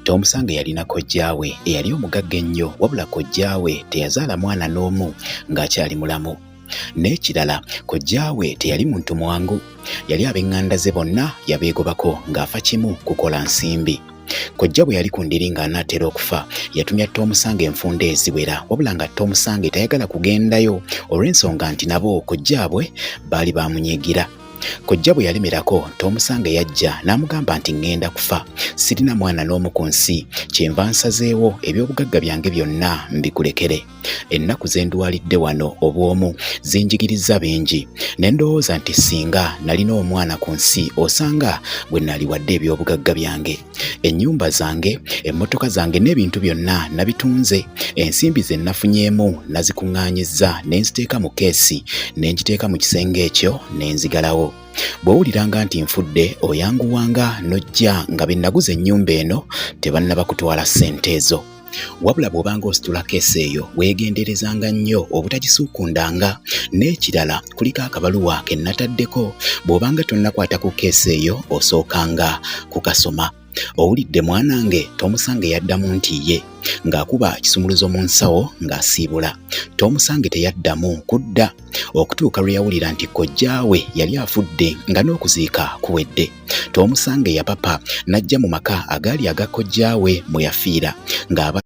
Tomusange yalina kojjaawe eyali omugagga ennyo wabula kojjaawe teyazaala mwana n'omu ng'akyali mulamu. N'ekirala kojjaawe teyali muntu mwangu, yali ab'eŋŋanda ze bonna yabeegobako ng'afa kimu kukola nsimbi. Kojja bwe yali ku ndiri ng'anaatera okufa yatumya Tomusange enfunda eziwera wabula nga Tomusange tayagala kugendayo olw'ensonga nti nabo kojjaabwe baali baamunyiigira. Kojja bwe yalemerako Tomusange yajja n'amugamba nti ŋŋenda kufa, sirina mwana n'omu ku nsi, kyenva nsazeewo eby'obugagga byange byonna mbikulekere. Ennaku ze ndwalidde wano obw'omu zinjigiriza bingi, ne ndowooza nti singa nalina omwana ku nsi osanga bwe naliwadde eby'obugagga byange. Ennyumba zange, emmotoka zange n'ebintu byonna nabitunze, ensimbi ze nafunyeemu nazikuŋŋaanyizza ne nziteeka mu keesi ne ngiteeka mu kisenge ekyo ne nzigalawo. Bw'owuliranga nti nfudde oyanguwanga n'ojja nga be naguza ennyumba eno tebannaba kutwala ssente ezo. Wabula bw'obanga ositula keesi eyo weegenderezanga nnyo obutagisuukundanga. N'ekirala kuliko akabaluwa ke nataddeko, bw'obanga tonnakwata ku keesi eyo osookanga kukasoma. Owulidde mwanange? Tomusange yaddamu nti ye, ng'akuba kisumuluzo mu nsawo ng'asiibula. Tomusange teyaddamu kudda okutuuka lwe yawulira nti kojjaawe yali afudde nga n'okuziika kuwedde. Tomusange yapapa n'ajja mu maka agaali aga kojjaawe mwe yafiira ng'aba